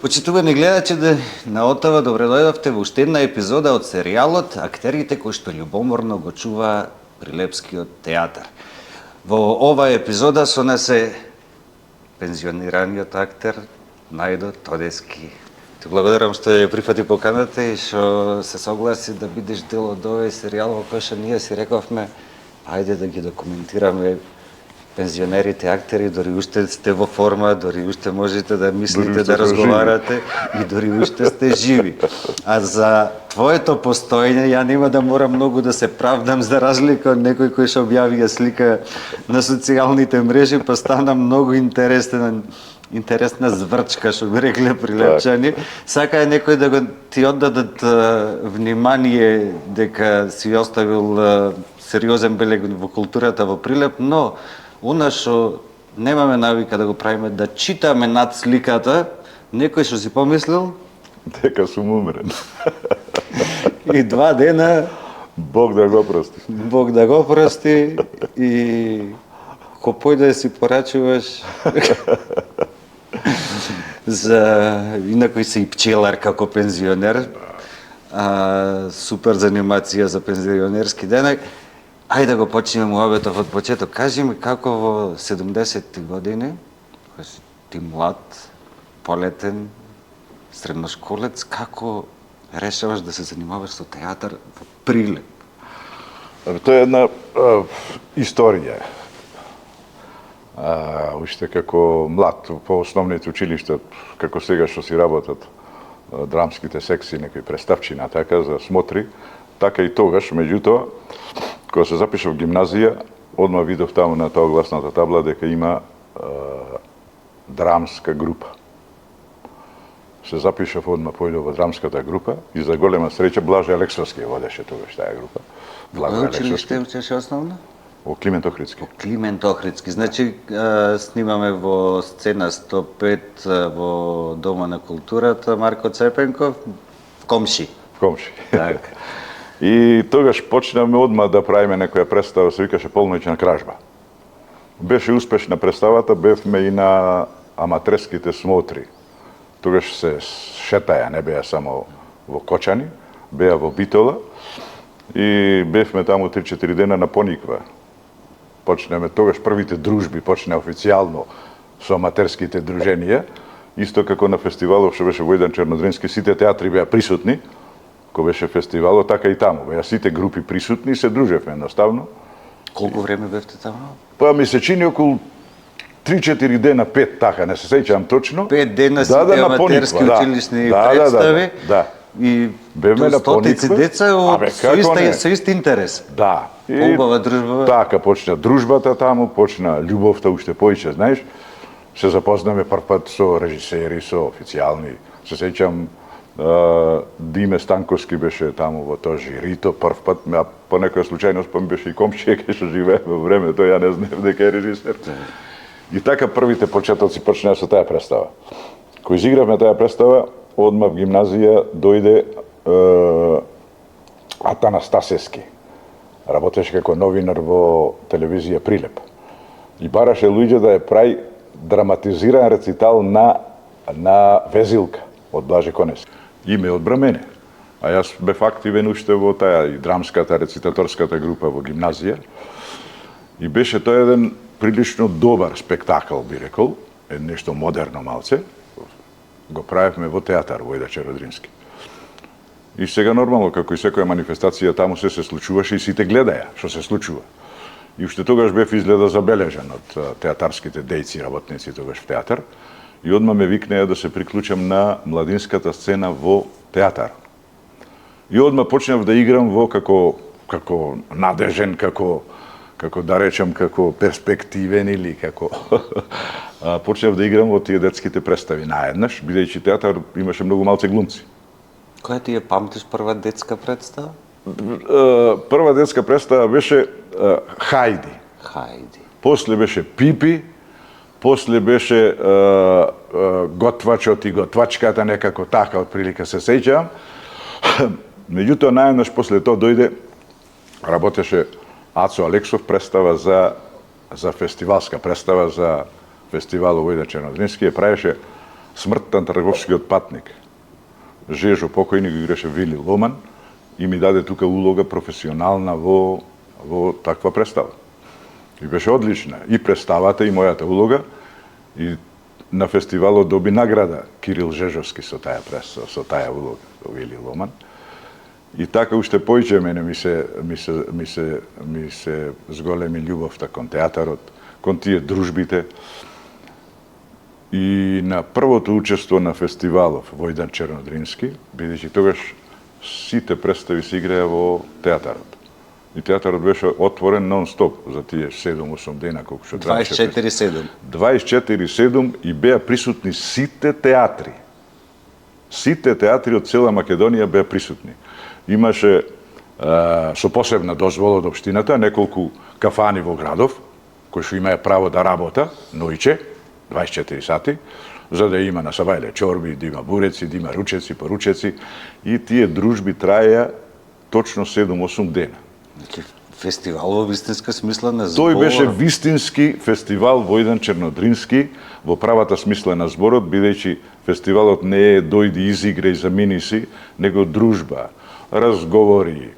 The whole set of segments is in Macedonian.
Почитувани гледачи, на ОТВ добре дојдовте во уште една епизода од серијалот Актерите кои што љубоморно го чува Прилепскиот театар. Во оваа епизода со нас е пензионираниот актер Најдо Тодески. Ти благодарам што ја прифати поканата и што се согласи да бидеш дел од овој серијал во кој што ние си рековме ајде да ги документираме пензионерите актери, дори уште сте во форма, дори уште можете да мислите, да разговарате и дори уште сте живи. А за твоето постоење ја нема да морам многу да се правдам за разлика од некој кој што објави слика на социјалните мрежи, па стана многу интересна зврчка, што би рекле прилепчани. Сака е некој да го ти оддадат внимание дека си оставил сериозен белег во културата во Прилеп, но она што немаме навика да го правиме, да читаме над сликата, некој што си помислил дека сум умрен. И 2 дена Бог да го прости. Бог да го прости и ко појде да си порачуваш за инако си и пчелар како пензионер. Супер занимација за пензионерски денек. Ајде да го почнеме муабетов од почеток. Кажи ми како во 70-ти години, кога си ти млад, полетен, средношколец, како решаваш да се занимаваш со театар во Прилеп? Тоа е една историја. Уште како млад по основните училишта, како сега што си работат драмските секции, некои представчина, така, за смотри, така и тогаш, меѓутоа, кога се запишав в гимназија, одма видов таму на тоа огласната табла дека има драмска група. Се запишав, одма појдов во драмската група и за голема среќа Блаже Алексовски водеше тогаш таа група. Во училиште учеше основно? Во Климент Охридски. Климент Охридски. Значи, снимаме во сцена 105 во Дома на културата Марко Цепенков, Комши. Комши. Така. И тогаш почнавме одма да правиме некоја представа, се викаше Полноќна кражба. Беше успешна представата, бевме и на аматерските смотри. Тогаш се шетаја, не беа само во Кочани, беа во Битола и бевме таму 3-4 дена на Пониква. Почнеме тогаш првите дружби, почне официјално со аматерските друженија, исто како на фестивалов што беше Војдан Чернодрински, сите театри беа присутни. Кога беше фестивалот, така и таму. Беа сите групи присутни и се дружевме едноставно. Колку време бевте таму? Па ми се чини околу 3-4 дена, 5 така, не се сеќавам точно. 5 дена сите аматерски училишни представи. Да. И бевме на стотици деца со ист интерес. Да. Убава дружба. Така, почна дружбата таму, почна љубовта уште поише, знаеш. Се запознаме прв пат со режисери, со официјални. Се сеќавам Диме Станковски беше таму во тоа жирито прв пат, а по некоја случајност па ми беше и комшија кај што живее во времето, ја не знаев дека е режисер. И така првите почетоци почнаа со таа представа. Кој изигравме таа представа, одма в гимназија дојде Атанас Тасески. Работеше како новинар во телевизија Прилеп. И бараше луѓе да ја прави драматизиран рецитал на Везилка од Блаже Конески. И ме одбра мене. А јас бев активен уште во таа и драмската рецитаторската група во гимназија. И беше тоа еден прилично добар спектакл, би рекол, нешто модерно малце. Го правевме во театар Војда Черодрински. И сега нормално, како и секоја манифестација, таму се случуваше и сите гледаја што се случува. И уште тогаш бев изгледа забележен од театарските дејци, работници тогаш в театар. И одма ме викнеа да се приклучам на младинската сцена во театар. И одма почнав да играм во како надежен, како да речем, како перспективен или како почнав да играм во тие детските представи наеднаш, бидејќи театар имаше многу малце глумци. Која ти ја памтиш прва детска представа? Прва детска представа беше Хајди. Хајди. После беше Пипи, после беше Готвачот и готвачката, некако така отприлика се сеќавам. Меѓутоа најнаш после тоа дојде, работеше Ацо Алексов представа за фестивалска представа за фестивалот Војда Чернодрински, ја правеше смртта на трговскиот патник. Жежо покојни го играше Вили Ломан и ми даде тука улога професионална во таква представа. И беше одлична и представата и мојата улога, и на фестивалот доби награда Кирил Жежовски со таа улога, со Вили Ломан. И така уште поиќе мене ми се зголеми љубовта кон театарот, кон тие дружбите. И на првото учество на фестивалов Војдан Чернодрински, бидејќи тогаш сите представи се играа во театарот. И театарот беше отворен нон-стоп за тие 7-8 дена колку што требаше. 24/7. 24/7 и беа присутни сите театри. Сите театри од цела Македонија беа присутни. Имаше со посебна дозвола од општината неколку кафани во градов кои што имаја право да работа ноќе 24 сати, за да има на сабајле чорби, да има буреци, да има ручеци, поручеци, и тие дружби траеа точно 7-8 дена. Значи, фестивал во вистинска смисла на Тој збор. беше вистински фестивал Војдан Чернодрински во правата смисла на зборот, бидејќи фестивалот не е дојди изиграј замини си, него дружба, разговори,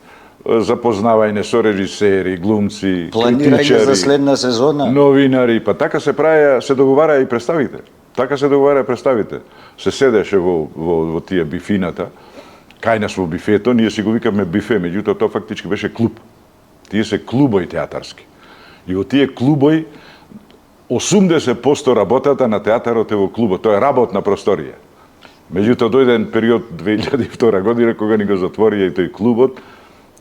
запознавање со режисери, глумци, Планирање критичари, за следна сезона. новинари, па така се праја, се договараа и представите. Така се договараа представите. Се седеше во тие бифината, кај нас во бифето, ние си го викавме бифе, меѓутоа тоа фактички беше клуб. Тие се клубој театарски. И во тие клубој 80% работата на театарот е во клубот. Тоа е работна просторија. Меѓутоа дојде период 2002 година кога ни го затворија и тој клубот,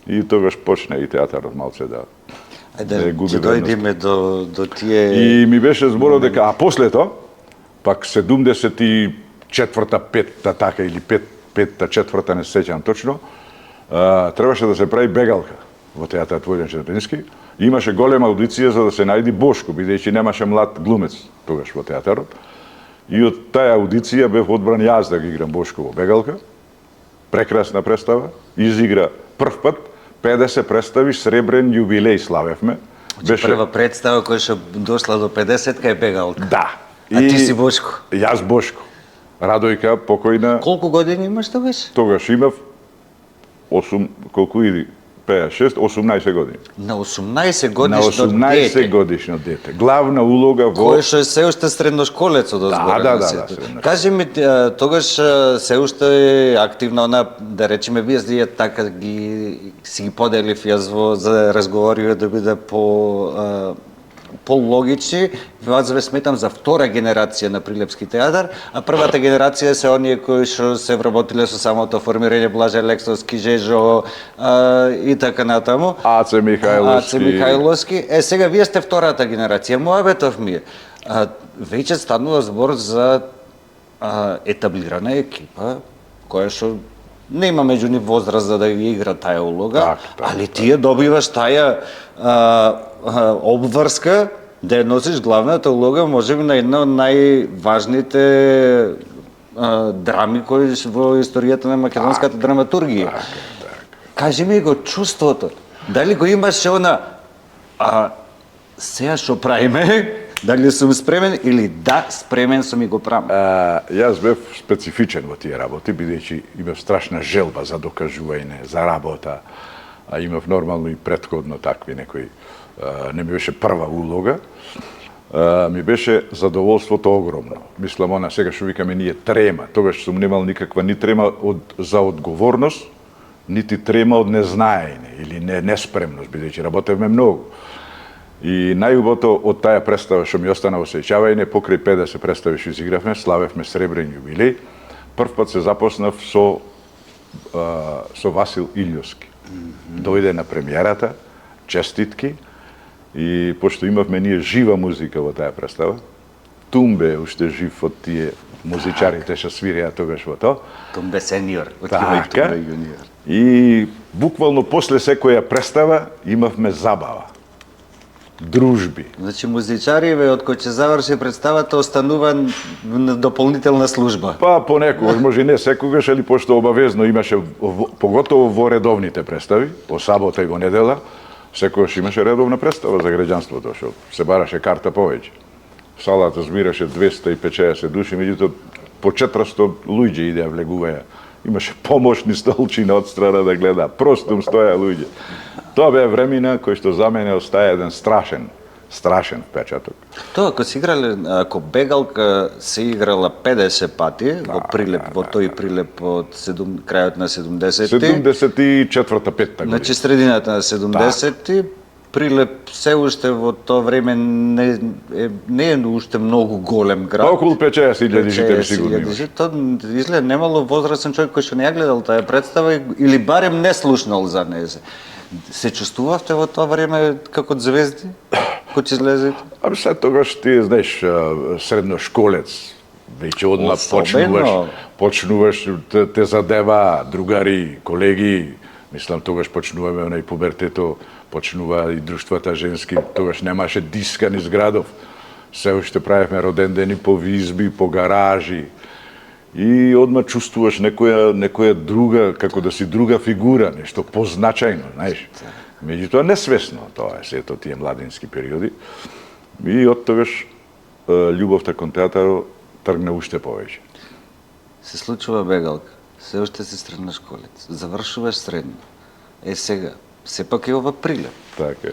и тогаш почна и театарот малце да Ајде, губи ќе дојдеме до тие... И ми беше зборот дека, а после тоа, пак 74-та, 5-та, така, или 5-та, 4-та, не се сеќавам точно, требаше да се прави бегалка во театарот Војдан Чернодрински. Имаше голема аудиција за да се најди Бошко, бидејќи немаше млад глумец тогаш во театарот. И од таа аудиција бев одбран јас да ги играм Бошко во бегалка. Прекрасна представа, изигра прв пат 50 представи, сребрен јубилеј славевме. Беше прва представа која што дошла до 50-ка е бегалка. Да. А ти си Бошко. Јас Бошко. Радојка покојна. Колку години имаш тогаш? Тогаш имав 8, колку иди, 18 години. На 18 годишно На 18 дете. годишно дете. Главна улога во... Кој што е се уште средношколец од озгора. Да. Кажи ми, тогаш се уште е активна она, да речеме, вие така си ги поделив јас за разговори да биде по-логични. Јас ве сметам за втора генерација на Прилепски театар, а првата генерација се оние кои што се вработиле со самото формирање, Блаже Лексовски, Жежо и така натаму. Аце Михајловски. Сега вие сте втората генерација. Мојабетов ми е. Веќе станува збор за етаблирана екипа која што нема меѓу нив возраст за да ги игра таа улога, али тие добиваш таа обврска да ја носиш главната улога, можеби на една од најважните драми кои во историјата на македонската драматургија. Кажи ми го чувството. Дали го имаш она сега што правиме, дали сум спремен или да, спремен сум и го правам? Јас бев специфичен во тие работи, бидејќи имав страшна желба за докажување, за работа, а имав нормално и претходно такви некои, не ми беше прва улога, ми беше задоволството огромно. Мислам, она сега што викаме ние трема, тогаш сум немал никаква ни трема за одговорност, нити трема од незнаење или неспремност, бидејќи работевме многу. И најубото од таа представа што ми остана во сеќавање, покрај 50 представи што изигравме, славевме сребрен јубилеј, прв пат се запознав со Васил Илјовски. Дојде на премиерата, честитки, и пошто имавме ние жива музика во таа представа, Тумбе уште жив од тие музичарите што свиреа тогаш во тоа. Тумбе сениор, така, Тумбе јуниор. И буквално после секоја представа имавме забава, дружби. Значи музичариве од кој ќе заврши представата останува на дополнителна служба. Па понекогаш, може не секогаш, али пошто обавезно имаше, поготово во редовните представи, во сабота и во недела, секогаш имаше редовна представа за граѓанството, што се бараше карта повеќе. Салата збираше 250 души, меѓутоа по 400 луѓе идеа влегуваја. Имаше помошни столчина од страна да гледа, простум стоја луѓе. Тоа беа времена кои што за мене остаја еден страшен впечаток. Тоа, ако се играле, ако бегалка се играла 50 пати во Прилеп, во тој Прилеп од крајот на 70-ти. 74-та, 5-та година. Значи средината на 70-ти, Прилеп се уште во тоа време не е уште многу голем град. Околу 50.000 жители сигурно имаше. Тоа изгледа немало возрастен човек кој што не ја гледал таа представа или барем не слушнал за неја. Се чувствувавте во тоа време како звезди? Кој ќе излезете? Ами след тогаш ти знаеш средношколец, веќе одма почнуваш те задева другари, колеги, мислам тогаш почнуваме онај пубертето, почнува и друштвата женски, тогаш немаше диска низ градов. Се уште правевме роден дени по визби, по гаражи. И одма чувствуваш некоја друга, како да си друга фигура, нешто позначајно, знаеш. Меѓутоа несвесно тоа е сето тие младински периоди. И од тогаш љубовта кон театарот тргна уште повеќе. Се случува бегалка, се уште си средношколец, завршуваш средно. Сега, сепак е ова Прилеп. Така е.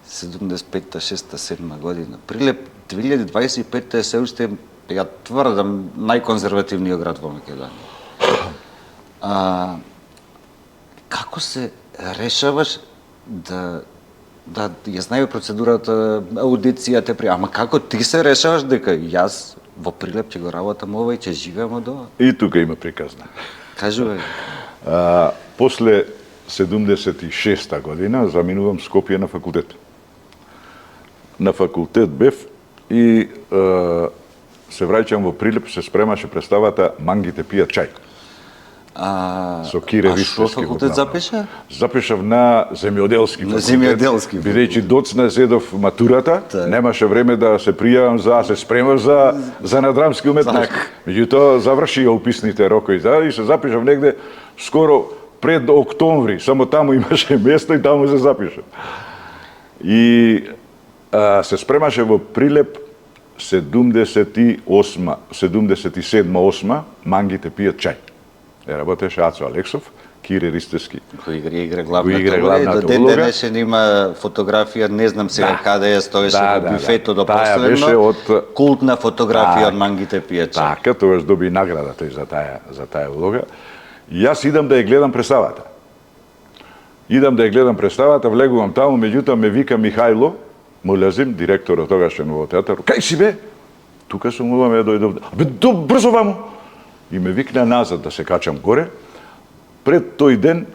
75-та, 6-та, 7-та година. Прилеп 2025-та е се уште, ја тврдам, најконзервативниот град во Македонија. Како се решаваш да ја знаеме процедурата, аудицијата, ама како ти се решаваш дека јас во Прилеп ќе го работам ова и ќе живеам од ова? И тука има приказна. Кажувај. После 76-та година заминувам Скопје на факултет. На факултет бев и се враќам во Прилеп, се спремаше представата Мангите пијат чај. Со Кире Ристевски. А што факултет запиша? Запишав на земјоделски факултет. Земјоделски. Бидејќи доцна седов матурата, немаше време да се пријавам се спремав за надрамски уметности. Меѓутоа заврши ја уписните рокови и се запишав негде скоро пред октомври, само таму имаше место и таму се запишав. И се спремаше во Прилеп 77-8 Мангите пијат чај. Работеше Ацо Алексов, Кире Ристевски. Кој игра главната улога. До ден денешен има фотографија, не знам сега каде ја стоеше во бифето до последно. Култна фотографија од Мангите пијат чај. Така, тогаш доби награда тој за таа улога. И јас идам да ја гледам представата. Влегувам таму, меѓутоа ме вика Михајло Мулазим, директорот тогашен во театарот. Кај си бе? Тука сум ме дојдов. Абе, брзо ваму! И ме викна назад да се качам горе. Пред тој ден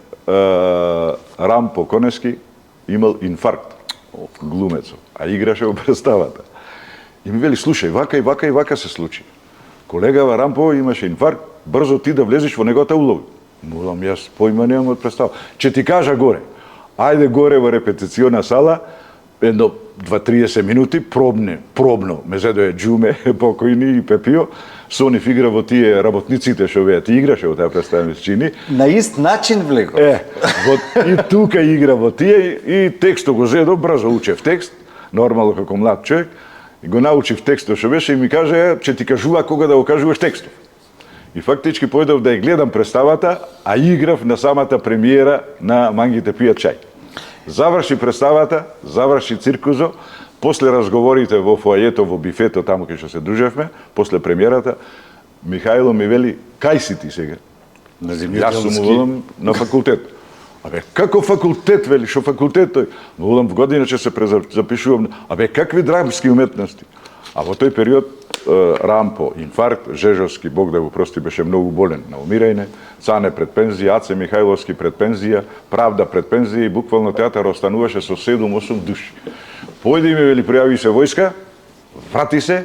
Рампо Конески имал инфаркт, глумецов, а играше во представата. И ми вели, слушај, вака и вака се случи. Колегава Рампо имаше инфаркт, брзо ти да влезеш во неговата улога. Молам, јас појма немам од представа. Че ти кажа горе. Ајде горе во репетициона сала, едно 2-30 минути, пробно, ме зедоја Джуме, покојни и Пепио, Сонив игра во тие работниците што ти играше во таа представа чини. На ист начин влегов. И тука игра во тие и текстот го зедов, брзо учев текст, нормално како млад човек, и го научив текстот што беше и ми каже, че ти кажува кога да го кажуваш текстов. И фактички појдов да ја гледам представата, а играв на самата премиера на Мангите пијат чај. Заврши представата, заврши циркузо, после разговорите во фоајето, во бифето, таму кај што се дружевме, после премиерата, Михајло ми вели, кај си ти сега? Јас сум волам на факултет. Абе, како факултет, вели, шо факултет тој? Волам в година че се запишувам. Абе, какви драмски уметности? А во тој период Рампо, инфаркт, Жежовски, Бог да го прости, беше многу болен на умирање, Цане пред пензија, Аце Михајловски пред пензија, Правда пред пензија и буквално театар остануваше со 7-8 души. Појди ми, вели, пријави се војска, врати се,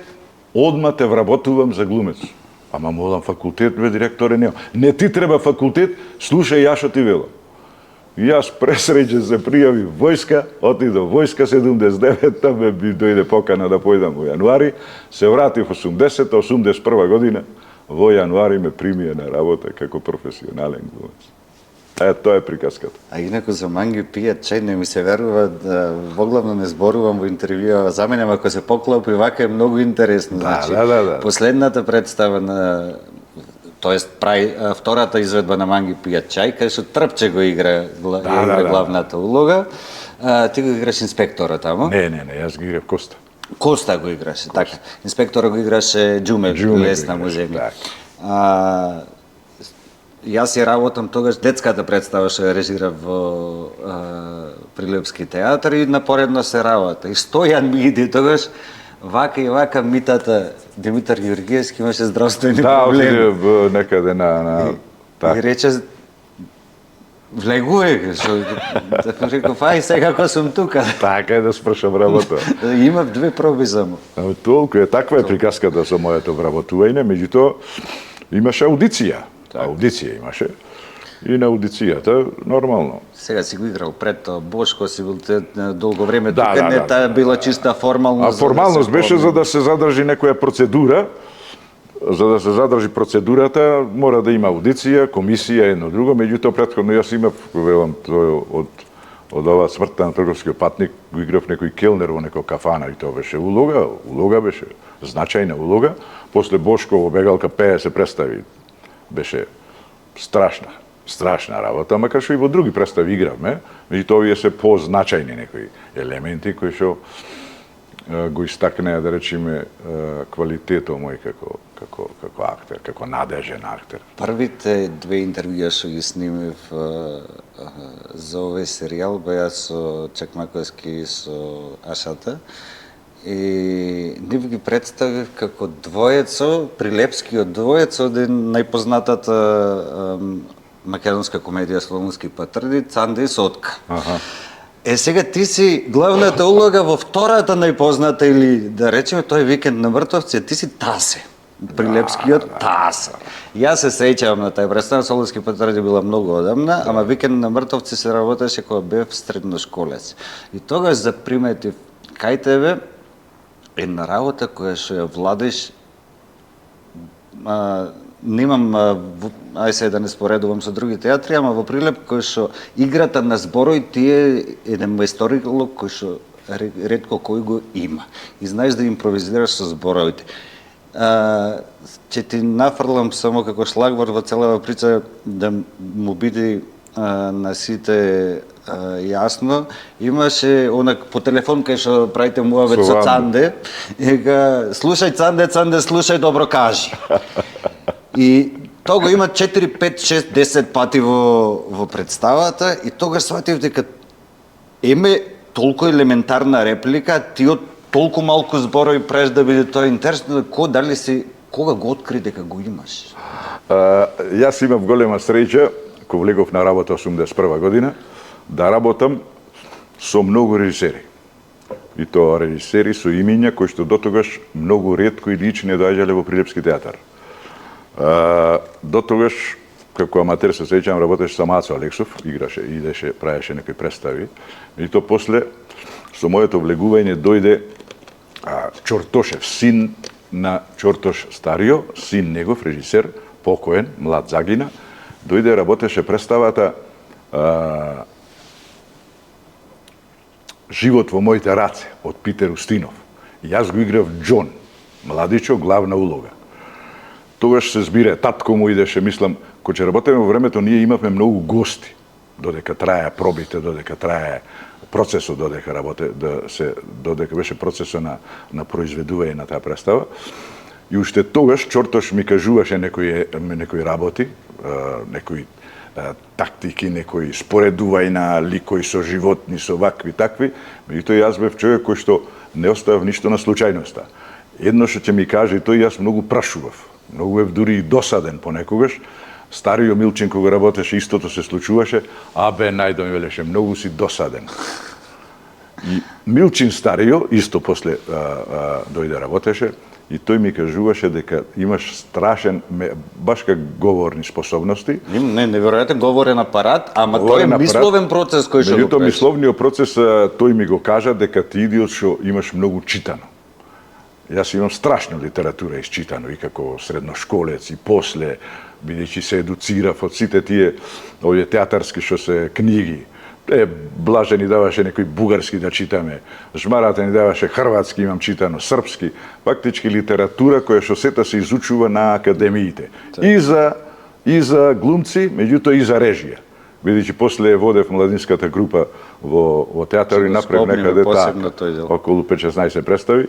одма те вработувам за глумец. Ама молам факултет, бе, директоре, нема. Не ти треба факултет, слушај ја што ти велам. И јас пресреќен се пријави војска, отидов војска 79-та, ме дојде покана да појдам во јануари, се вратив 80-та, 81 година, во јануари ме примија на работа како професионален глумец. Тоа е приказката. А инаку за манги пијат чај, не ми се верува, воглавно не зборувам во интервјуа за мене, ако се поклопи вака е многу интересно. Да. Последната представа на тоест втората изведба на манги пијат чај, кај што Трпче го игра главната улога. Ти го играш инспектора тамо? Не, јас ги играв Коста. Коста го играше, така. Инспектора го играше Џуме, Лесна му земја. Јас ја работам тогаш детската представа што ја режирав во Прилепски театар и напоредно се работа. И Стојан ми иде тогаш, вака и вака митата, Димитар Ѓоргиевски имаше здравствени проблеми. Да, некаде на И рече, влегуе, што реков, ај сега ако сум тука. Така е да спршам работа. Имав 2 проби само. Толку е, таква е приказката со моето вработување, меѓутоа имаше аудиција. Аудиција имаше. И на аудицијата нормално. Сега си го играл пред тоа Бошко, си бил долго време тука, не таа била чиста формалност. Формалност беше за да се задржи некоја процедура. За да се задржи процедурата, мора да има аудиција, комисија, едно друго, меѓутоа претходно јас имав, велам, тој од оваа смртта на трговскиот патник, го играв некој келнер во некоја кафана и тоа беше улога беше значајна улога. После Бошко во Бегалка пее се представи. Беше страшна работа, макар што и во други представи игравме, меѓутоа овие се позначајни некои елементи кои што го истакнеа, да речеме, квалитетот мој како актер, како надежен актер. Првите 2 интервјуа што ги снимив за овој серијал беа со Чакмаковски и со Ашата. И нив ги представив како двојецо, Прилепскиот двојец од најпознатата македонска комедија Славонски патрди, Цанде и Сотка. Сега ти си главната улога во втората најпозната или да речеме тој Викенд на мртовци, ти си Тасе. Прилепскиот Тасе. Јас се сеќавам на тај представа, Славонски патрди била многу одамна, ама Викенд на мртовци се работеше кога бев средношколец. И тогаш заприметив кај тебе една работа која што ја владеш, немам, ај се да не споредувам со други театри, ама во Прилеп кој што играта на зборој ти е еден мајсторилог кој што ретко кој го има. И знаеш да импровизираш со зборовите. Ќе ти нафрлам само како шлагвор во целава прича да му биде на сите јасно, имаше онак по телефон кај што правите муавет со Цанде, и га слушај Цанде, слушај, добро кажи. И тоа го има 4, 5, 6, 10 пати во представата и тогаш сватив дека еме толку елементарна реплика, ти од толку малку зборови преш да биде тоа интересно, кога го откри дека го имаш? Јас имав голема среќа, кога влегов на работа 81 година, да работам со многу режисери. И тоа режисери со имиња кои што дотогаш многу ретко и лично доаѓале во Прилепски театар. Дотогаш, како аматер се сеќавам, работеше со Мацо Алексов, идеше, правеше некои представи. И то после, со моето влегување дојде Чортошев, син на Чортош Старио, син негов, режисер, покоен, млад загина, дојде, работеше представата Живот во моите раце, од Питер Устинов. Јас го играв Џон, младичо, главна улога. Тогаш се збира, татко му идеше, мислам, кога ќе работеме во времето, ние имавме многу гости, додека трае пробите, додека трае процесот, додека беше процесот на произведување на таа представа. И уште тогаш Чортош ми кажуваше некои работи, некои тактики, некои споредувај на ликои со животни, со вакви, такви. Меѓутоа јас бев човек кој што не оставав ништо на случајноста. Едно што ќе ми каже, и тој јас многу прашував. Многу бев дури и досаден понекогаш. Старио Милчин кога работеше, истото се случуваше. Најдо ми велеше, многу си досаден. И Милчин Старио, исто после дојде работеше, и тој ми кажуваше дека имаш страшен, баш как говорни способности. Неверојатен говорен апарат, ама тој е мисловен процес кој што го преш. Мисловниот процес, тој ми го кажа дека ти идиот што имаш многу читано. Јас имам страшна литература исчитано и како средношколец и после бидејќи се едуцирав од сите тие овие театарски што се книги. Блаже ни даваше некои бугарски да читаме, Жмарата ни даваше хрватски, имам читано, српски, фактички литература која што сета се изучува на академиите. И за глумци, меѓутоа и за режија. Бидејќи после водев младинската група во театар и направив некаде околу 5-16 представи.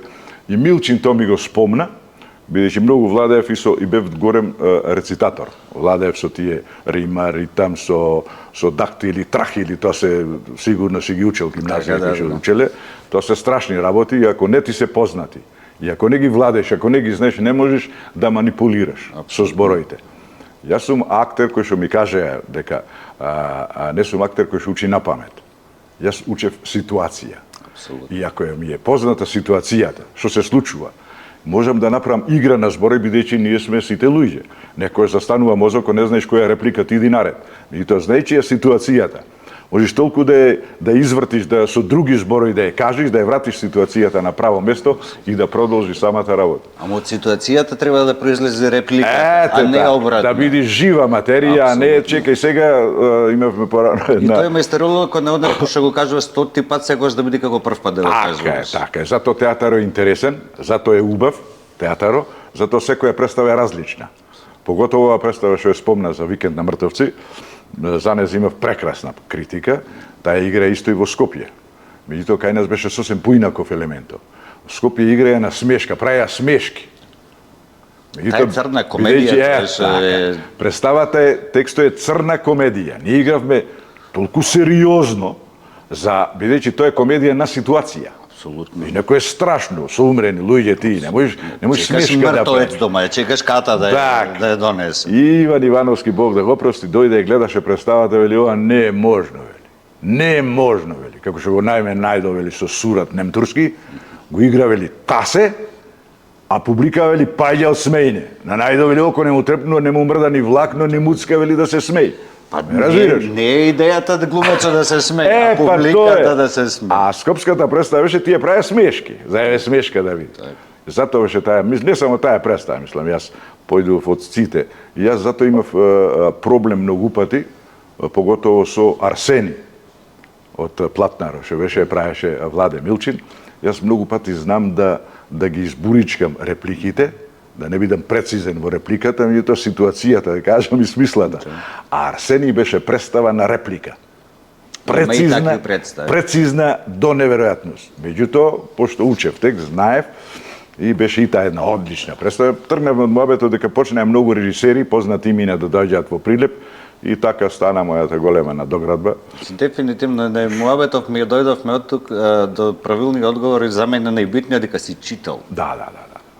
И Милчин тоа ми го спомна, бидејќи многу владеев и бев горем рецитатор. Владеев со тие рима, ритам, со дактили, трахили, тоа се сигурно си ги учел гимназија, кои учеле. Тоа се страшни работи и ако не ти се познати, и ако не ги владеш, ако не ги знаеш, не можеш да манипулираш со збороите. Јас сум актер кој што ми каже дека не сум актер кој што учи на памет. Јас учев ситуација. Абсолютно. И ако ми е позната ситуацијата, што се случува, можам да направам игра на зборови, бидејќи ние сме сите луѓе. Некој застанува мозокот, не знаеш која реплика ти иди наред. Меѓутоа знаејќи ја ситуацијата, можеш толку да извртиш, да со други зборови да ја кажеш, да ја вратиш ситуацијата на право место и да продолжи самата работа. Ама од ситуацијата треба да произлезе реплика, а не обратно. Да биде жива материја, а не чекај сега имавме порано една. И тој мајсторолог кога не однаш што го кажува 100 пат, секогаш да биде како прв пат да го кажуваш. Така е. Затоа театарот е интересен, затоа е убав театарот, затоа секоја представа е различна. Поготово оваа представа што ја спомна за Викенд на мртовци, за неја имав прекрасна критика, таа игра исто и во Скопје. Меѓутоа кај нас беше сосем поинаков елементот. Скопје играја на смешка, правеа смешки. Таа е црна комедија, представата е, текстот е црна комедија. Ние игравме толку сериозно бидејќи тоа е комедија на ситуација. Апсолутно. И некој е страшно, со умрени луѓе ти, не можеш смешка да мртовец дома, чекаш ката да ја донесе. И Иван Ивановски, Бог да го прости, дојде и гледаше представата, вели, ова не е можно, вели. Не е можно, вели. Како што го најдо, вели, со сурат немтурски, го игра, вели, тасе, а публика, вели, паѓа од смејне. На најдо, вели, око не му трепнува, не му мрда ни влакно, ни муцка, вели, да се смеј. Не е идејата да глумецот да се смее, а публиката да се смее. А скопската представа беше тие правеа смешки, за еве смешка да види. Затоа беше таа, не само таа представа, мислам, јас појдов од сците. И јас затоа имав проблем многу пати, поготово со Арсени од Платнаро, што беше правеше Владе Милчин. Јас многу пати знам да ги избуричкам репликите, да не бидам прецизен во репликата, меѓутоа ситуацијата, да кажам и смислата. А Арсени беше представа на реплика. Прецизна до неверојатност. Меѓутоа, пошто учев текст, знаев, и беше и таа една одлична представа. Тргнав од муабетот дека почнеа многу режисери, познати имена да доаѓаат во Прилеп, и така стана мојата голема надоградба. Дефинитивно, муабетов ми дојдовме од тук до правилни одговори, за мене најбитниот дека си читал. Да.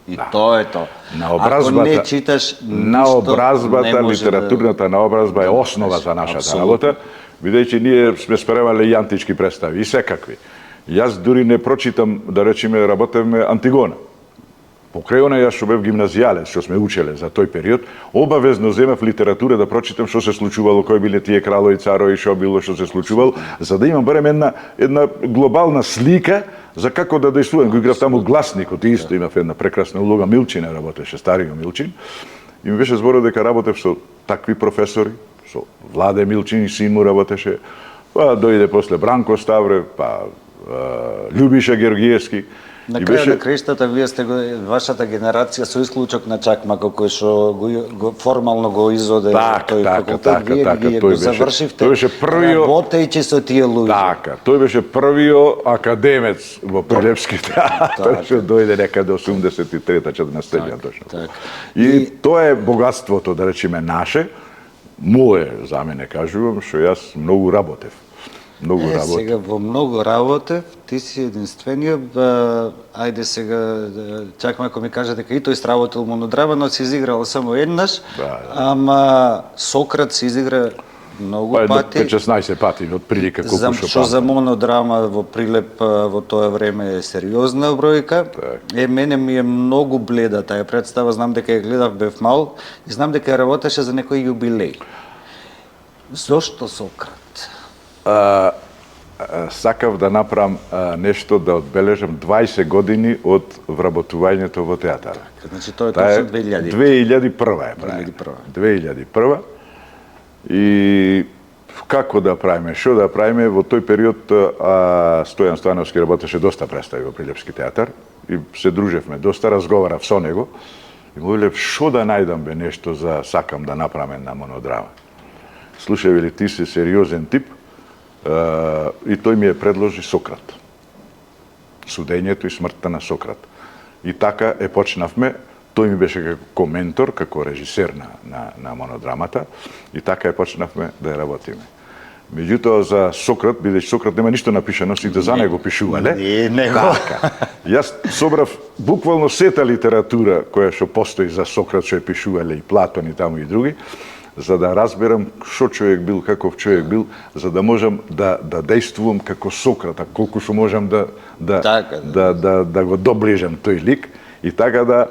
И тоа е тоа. Ако не читаш, наобразбата, литературната наобразба е основа за нашата работа, бидејќи ние сме спремале и антички представи, и секакви. Јас дури не прочитам, да речеме, работевме Антигона. Покрај она јас што бев гимназијалец, што сме учеле за тој период, обавезно земав литература да прочитам што се случувало, кои биле тие кралови, царови, што било, што се случувало, за да имам барем една глобална слика за како да действувам. Го играв таму гласникот, исто имав една прекрасна улога, Милчин работеше, стариот Милчин. И ми беше зборот дека работев со такви професори, со Владе Милчин и син му работеше, па дојде после Бранко Ставре, па Љубиша Георгиевски. На крај на краиштата, вие сте вашата генерација со исклучок на Чакмако, кој што го формално го изоде тој факултет, вие го завршивте работејќи со тие луѓе. Така, тој беше првиот академец во Прилепски театар, што дојде некаде 83-14 точно. И тоа е богатството, да речеме, наше, мое, за мене кажувам, што јас многу работев. Сега во многу работев, ти си единствениот, ајде сега, Чакмако ми каже дека и тој сработил монодрама, но си изиграл само еднаш, ама Сократ си изигра многу пати. 16 пати, од прилика колку што Што за монодрама во Прилеп во тоа време е сериозна бројка. Мене ми е многу бледа таа представа, знам дека ја гледав, бев мал, и знам дека ја работеше за некој јубилеј. Зошто Сократ? сакав да направам нешто да одбележам 20 години од вработувањето во театар. Значи тоа е точно 2000. 2001 е правен. 2001. И како да правиме, што да правиме, во тој период Стојан Стојановски работеше доста представи во Прилепски театар и се дружевме доста, разговарав со него и му велев што да најдам бе нешто за сакам да направам една монодрама. Слушај, вели, ти си сериозен тип, и тој ми ја предложи Сократ. Судењето и смртта на Сократ. И така е почнавме, тој ми беше како ментор, како режисер на монодрамата, и така е почнавме да ја работиме. Меѓутоа за Сократ, бидејќи Сократ нема ништо напишано, сите за него пишувале. Не го. Така. Јас собрав буквално сета литература која што постои за Сократ, што ја пишувале и Платон и таму и други, за да разберам што човек бил, каков човек бил, за да можам да действувам како Сократ, а колку што можам да го доближам тој лик. И така да,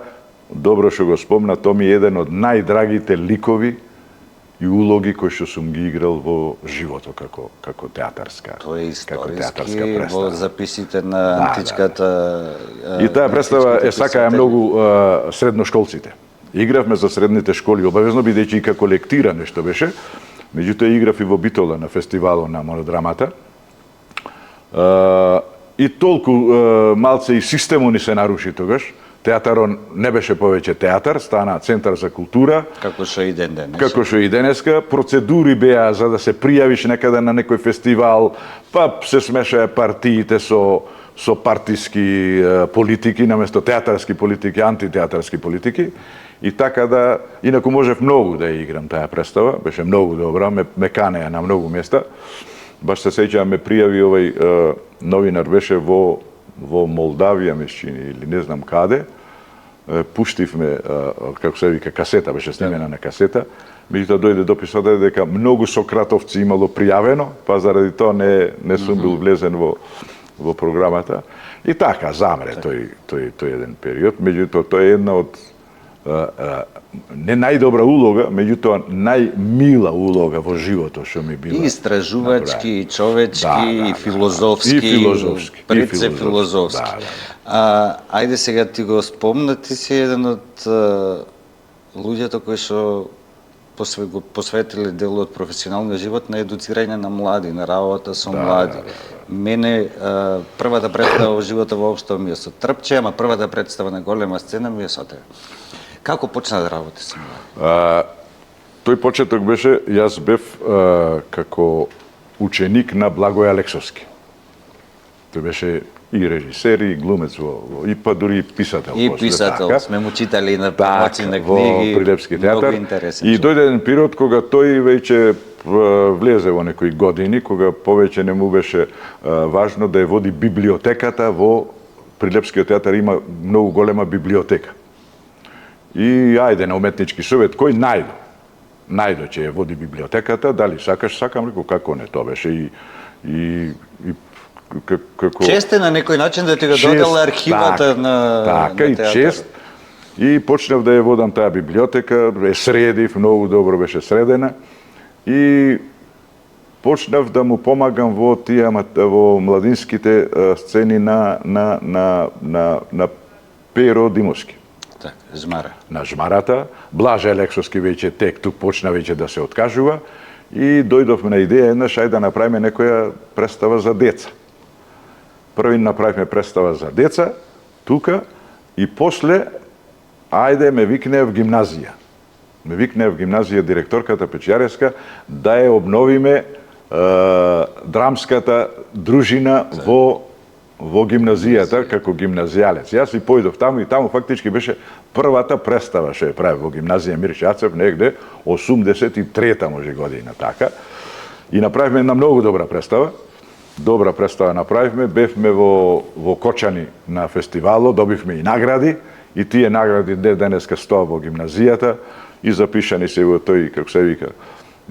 добро што го спомна, тоа ми е еден од најдрагите ликови и улоги кои што сум ги играл во животот како театарска. Тоа е историски во записите на античката. И таа представа е сакаја многу средношколците. Игравме за средните школи обавезно, бидејќи и како лектира нешто беше. Меѓутоа играв и во Битола на фестивалот на монодрамата. И толку малце и системот ни се наруши тогаш. Театарот не беше повеќе театар, стана центар за култура. Како што и ден денес. Како што и денеска. Процедури беа за да се пријавиш некаде на некој фестивал, па се смешаја партиите со партиски политики, наместо театарски политики, антитеатарски политики. И така да, инаку можев многу да ја играм таа представа, беше многу добра, ме канеа на многу места. Баш се сеќавам, ме пријави овој новинар, беше во Молдавија, мисчини, или не знам каде. Пуштивме, како се вика, касета, беше снимена на касета. Меѓутоа дојде дописот дека многу сократовци имало пријавено, па заради тоа не сум бил влезен во програмата. И така, замре тој еден период. Меѓутоа, тоа е една од не најдобра улога, меѓутоа најмила улога во животот што ми била. И истражувачки, и човечки, и филозофски, пред се филозофски. Ајде сега ти го спомна, ти си еден од луѓето кои што го посветиле дел од професионалниот живот на едуцирање на млади, на работа со млади. Мене првата представа во животот воопшто ми е со Трпче, ама првата представа на голема сцена ми е со тебе. Како почна да работи со млади? Тој почеток беше, јас бев како ученик на Благој Алексовски. Тој беше и режисер, и глумец и па дури и писател. И писател, така. Сме му читали на промоци на книги. Во Прилепски театар. И дојде еден период кога тој веќе влезе во некои години, кога повеќе не му беше важно да ја води библиотеката во Прилепскиот театар, има многу голема библиотека. И ајде на уметнички совет, кој најдо ќе ја води библиотеката, дали сакаш, сакам, рекол, како не, тоа беше и како... Чест е на некој начин да ти го додела архивата на така, и чест. И почнав да ја водам таа библиотека, средив, многу добро беше средена. И почнав да му помагам во младинските сцени на Перо Димовски. Так, Жмара. На Жмарата. Блаже Алексовски веќе тук почна веќе да се откажува. И дојдовме на идеја еднаш, ајде да направиме некоја представа за деца. Први направивме представа за деца, тука, и после, ајде ме викнеа в гимназија. Ме викнеа в гимназија директорката Печјареска да ја обновиме драмската дружина во гимназијата како гимназијалец. Јас и појдов таму и таму фактички беше првата представа што ја прави во гимназија Мириш Јацев негде 83-та може година така. И направивме една многу добра представа. Добра представа направивме, бевме во Кочани на фестивалот, добивме и награди и тие награди денеска стоа во гимназијата и запишани се во тој, како се вика,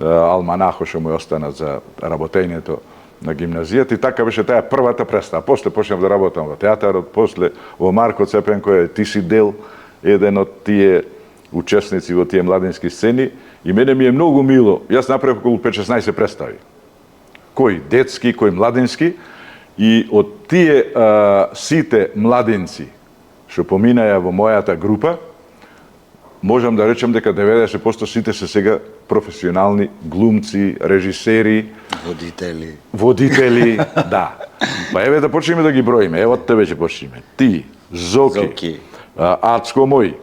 алманахо што му остана за работењето на гимназијата и така беше таа првата представа. После почнав да работам во театарот, после во Марко Цепенко ти си дел еден од тие учесници во тие младински сцени и мене ми е многу мило. Јас направив околу 5-16 представи. кој детски, кој младински, и од тие сите младинци што поминаја во мојата група, можам да речем дека 90% сите се сега професионални глумци, режисери, водители, да. Па еве да почнеме да ги броиме. Ево од тебе ќе почнеме. Ти, Зоки. Ацко мој,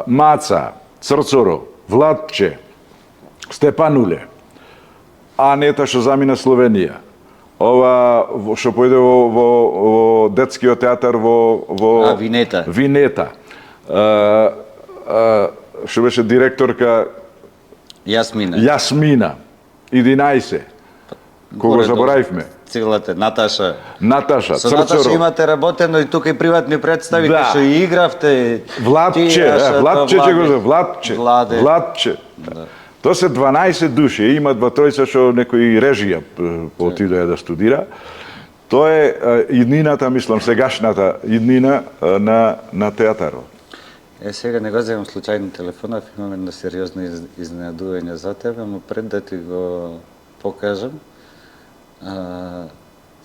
Маца, Црцоро, Владче, Степануле, Анета што замина Словенија, ова што појде во детскиот театар во Винета. Што беше директорка Јасмина. 11. Кого заборавивме? Целата Наташа. Со Црцоро. Наташа имате работено и тука и приватни представи, да. Што и игравте. Владче. Да. Тоа се 12 души, има 2-3 што некои режија отидоа да студира. Тоа е иднината, мислам, сегашната иднина на театарот. Сега не го земам случајно телефонов, имам едно сериозно изненадување за тебе, но пред да ти го покажам,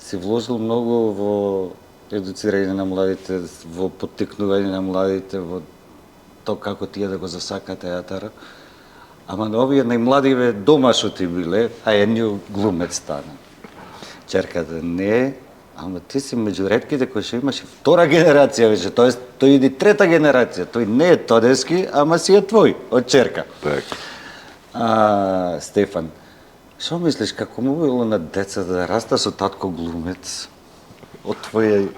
си вложил многу во едуцирање на младите, во поттикнување на младите, во тоа како тие да го засака театарот. Ама на овие најмладиве дома што ти биле, а едниот глумец стана. Черката не, ама ти си меѓу ретките кои што имаш втора генерација веќе, тоест тој иди трета генерација, тој не е Тодески, ама си е твој, од черка. Стефан, што мислиш, како му било на децата да раста со татко глумец, од твоја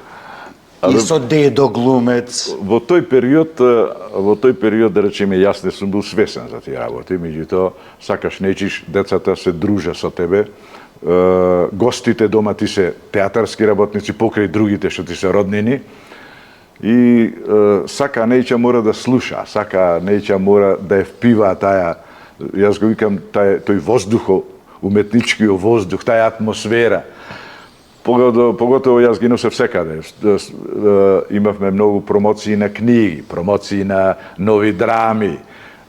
и со дедо глумец? Во тој период, да речеме, јас не сум бил свесен за тие работи, меѓутоа сакаш нечиш, децата се дружа со тебе, гостите дома ти се театарски работници покрај другите што ти се роднини, и сака нејча мора да слуша, сака нејча мора да е впива таа, јас го викам, тој воздухо, уметничкиот воздух, таа атмосфера. Поготово јас ги носев секаде. Имавме многу промоции на книги, промоции на нови драми.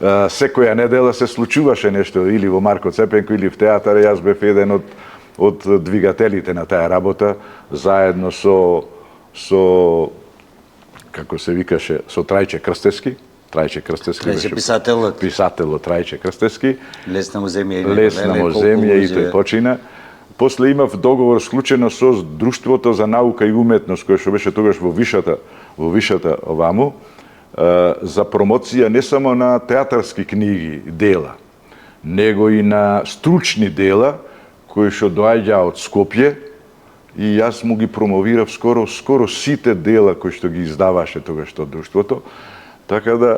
Секоја недела се случуваше нешто или во Марко Цепенко или в театар. Јас бев еден од двигателите на таа работа, заедно со како се викаше, со Трајче Крстевски. Трајче писателот Трајче Крстевски. Лесна му земја и тој почина. После имав договор склучено со Друштвото за наука и уметност, кој што беше тогаш во вишата оваму, за промоција не само на театарски книги, дела, него и на стручни дела, кои што доаѓа од Скопје, и јас му ги промовирав скоро сите дела кои што ги издаваше тогаш тоа Друштвото, така да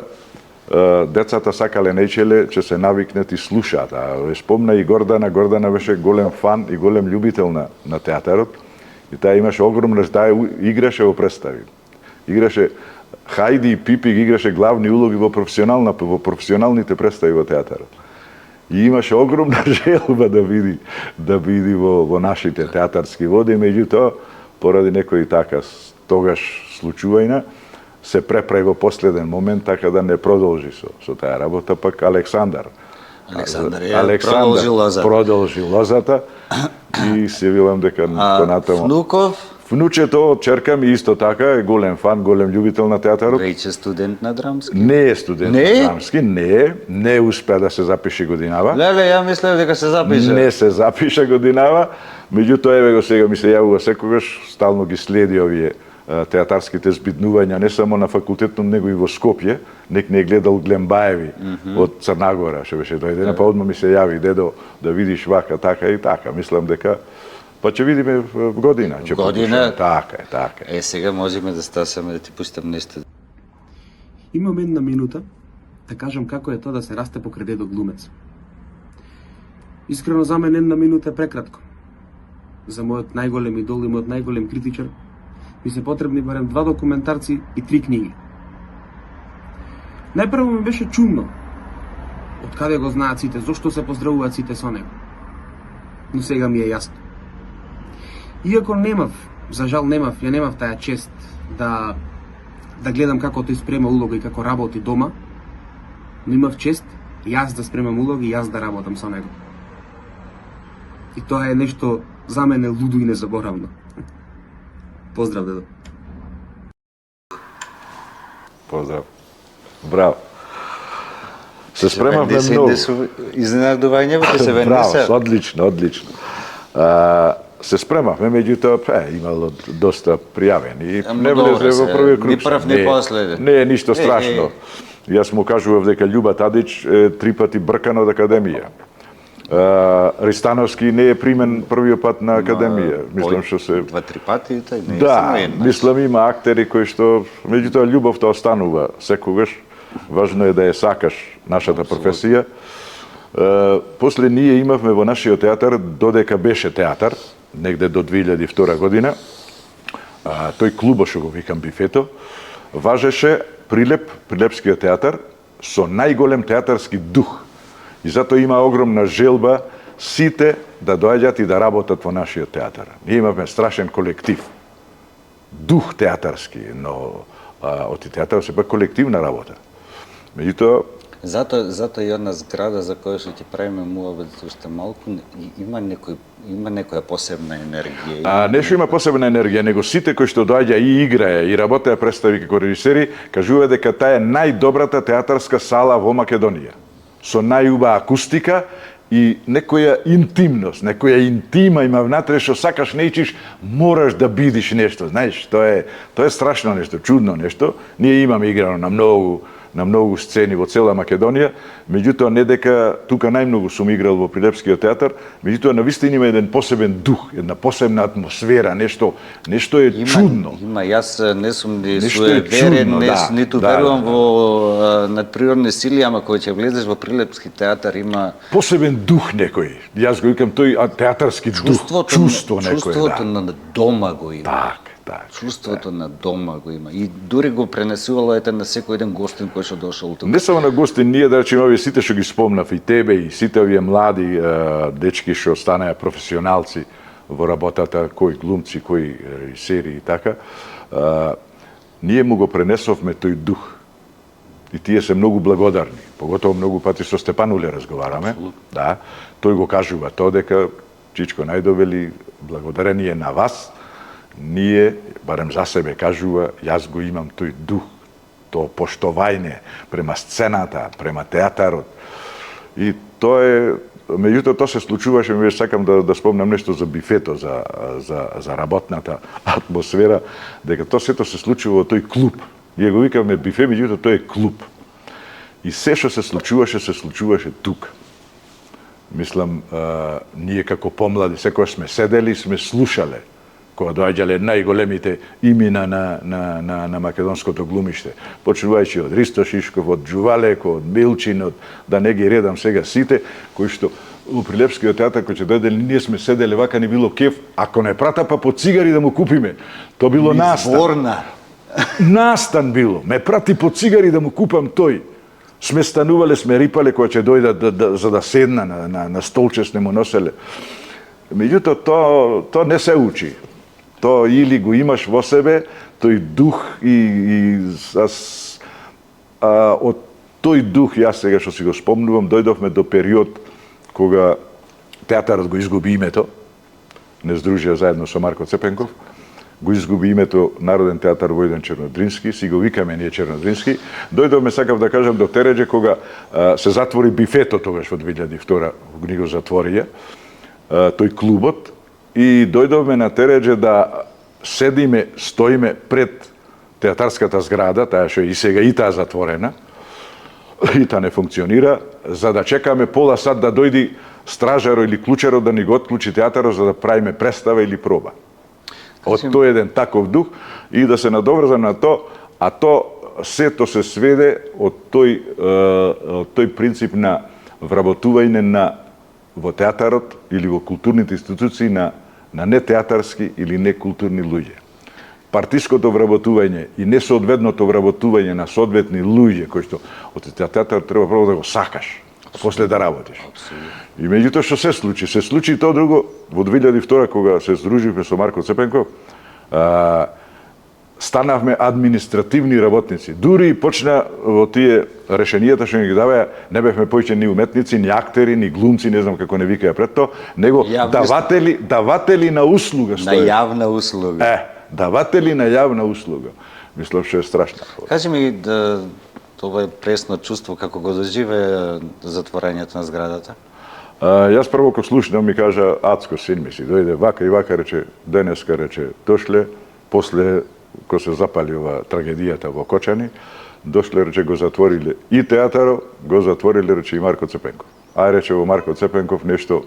децата сакале нечеле, че се навикнат и слушаат. Спомна и Гордана беше голем фан и голем љубител на театарот, и таа имаше огромна, таа играше во представи. Играше Хајди и Пипи, ги играше главни улоги во професионалните представи во театарот. И имаше огромна желба да види во нашите театарски води, меѓутоа поради некои така тогаш случувања се преправи во последен момент, така да не продолжи со таа работа, пак Александар продолжи лозата и се вилам дека понатаму. Внучето од черка ми исто така е голем фан, голем љубител на театарот. Веќе студент на драмски? Не е студент на драмски, не успеа да се запише годинава. Леле, ја мислев дека се запише. Не се запише годинава, меѓутоа еве го сега ми се јавува секогаш, стално ги следи овие театарските збиднувања не само на факултетот, него и во Скопје. Нек не гледал Глембаеви од Црнагора, што беше дојдена, па одма ми се јави, дедо, да видиш вака, така и така. Мислам дека па ќе видиме в година. Така е. Сега можеме да стасаме, да ти пуштам нешто. Имам една минута да кажам како е тоа да се расте покрај дедо глумец. Искрено за мен една минута е прекратко. За мојот најголем идол и мојот најголем критичар ми се потребни барем 2 документарци и 3 книги. Најпрво ми беше чудно од каде го знаат сите, зошто се поздравуваат сите со него. Но сега ми е јасно. Иако за жал ја немав таа чест да гледам како тој спрема улога и како работи дома, но имав чест јас да спремам улоги и јас да работам со него. И тоа е нешто за мене лудо и незаборавно. Поздрав, дедо. Поздрав. Браво. Се спремавме многу. Изненадување во се Браво, венеса. одлично, одлично. Се спремавме, меѓутоа имало доста пријавени и не влезе во првиот круг. Ни прв, ни последен. Не е ништо страшно. Јас му кажував дека Љуба Тадич е 3 пати бркан од академија. Ристановски не е примен првиот пат на академија. Мислам што се 2-3 пати и тај не е да, само една. мислам има актери кои што меѓутоа љубовта останува секогаш. Важно е да ја сакаш нашата професија. После ние имавме во нашиот театар, додека беше театар, негде до 2002 година, тој клубот што го викам Бифето, важеше Прилепскиот театар со најголем театарски дух. И затоа има огромна желба сите да доаѓат и да работат во нашиот театар. Ние имавме страшен колектив. Дух театарски, но од театарот се пак колективна работа. Меѓутоа, Затоа и една зграда за која што ќе правиме муабет уште малку има некоја посебна енергија. Не што има посебна енергија, него сите кои што доаѓа и играе и работеа представи како режисери, кажува дека таа е најдобрата театарска сала во Македонија. Со најубава акустика и некоја интимност, некоја интима има внатре што сакаш не ичиш, мораш да бидиш нешто. Знаеш, тоа е страшно нешто, чудно нешто. Ние имаме играно на многу сцени во цела Македонија, меѓутоа не дека тука најмногу сум играл во Прилепскиот театар, меѓутоа навистина има еден посебен дух, една посебна атмосфера, нешто е чудно. Има, јас не сум ни Нешто е суеверен, чудно, ниту да, верувам да. во надприродни сили, ама кога ќе влезеш во Прилепски театар има Посебен дух некој. Јас го викам тој театарски дух, чувство некој. Чувството на дома го има. Так. Чувството на дома го има. И дури го пренесувало на секој еден гостин кој што дошол тука. Не само на гостин, ние да речеме овие сите што ги спомнав и тебе и сите овие млади дечки што станаа професионалци во работата, кои глумци, кои режисери и така, ние му го пренесовме тој дух. И тие се многу благодарни. Поготово многу пати со Степануле разговараме. Да, тој го кажува тоа дека Чичко Најдовели, благодарение на вас, ние, барем за себе кажува, јас го имам тој дух, тоа поштовање према сцената, према театарот. И тоа е, меѓутоа тоа се случуваше, ми сакам да спомнам нешто за Бифето, за работната атмосфера, дека тоа сето се случува во тој клуб. Ние го викаме Бифе, меѓутоа тој е клуб. И се што се случуваше тука. Мислам, ние како помлади, секојаш сме седели, сме слушале кога доаѓале најголемите имена на македонското глумиште. Почнувајќи од Ристо Шишков, од Джувалеко, од Милчин, да не ги редам сега сите, кои што во Прилепскиот театар кој ќе дојделе, ние сме седеле вака, ни било кеф, ако не прата па по цигари да му купиме. То било настан. Зборна. Настан било. Ме прати по цигари да му купам тој. Сме станувале, сме рипале кога ќе дојдат за да седна на столче, сме му носеле. Меѓутоа, тоа не се учи. Тоа или го имаш во себе, тој дух од тој дух, јас сега што си го спомнувам, дојдовме до период кога театарот го изгуби името, не здружија заедно со Марко Цепенков, го изгуби името Народен театар Војден Чернодрински, си го викаме ние Чернодрински. Дојдовме, сакав да кажам, до Тереџе кога се затвори Бифето тогаш во 2002 го го затворија, тој клубот, и дојдовме на Тереџе да седиме, стоиме пред театарската зграда, таа што и сега и таа затворена, и таа не функционира, за да чекаме пола сат да дојди стражаро или клучаро да ни го отклучи театарот за да правиме представа или проба. Од тој еден таков дух и да се надоврзам на тоа, а тоа сето се сведе од тој принцип на вработување во театарот или во културните институции на нетеатарски или некултурни луѓе. Партиското вработување и несоодветното вработување на соодветни луѓе кои што од театарот треба прво да го сакаш, после да работиш. И меѓутоа што се случи? Се случи тоа друго во 2002 кога се здруживме со Марко Цепенков. станавме административни работници. Дури и почна во тие решенијата што ни ги даваја, не бевме поиќе ни уметници, ни актери, ни глумци, не знам како не викаја пред тоа, него даватели на услуга на јавна услуга. Даватели на јавна услуга. Мислам што е страшно. Кажи ми, тоа е пресно чувство како го доживе затворањето на зградата? Јас прво кога слушнав ми кажа Ацко, син ми си, дојде вака и вака, рече, денеска, рече, дошле, после кога се запали ова трагедијата во Кочани, дошле, рече, го затвориле и театарот, го затвориле, рече, и Марко Цепенков. Рече, во Марко Цепенков нешто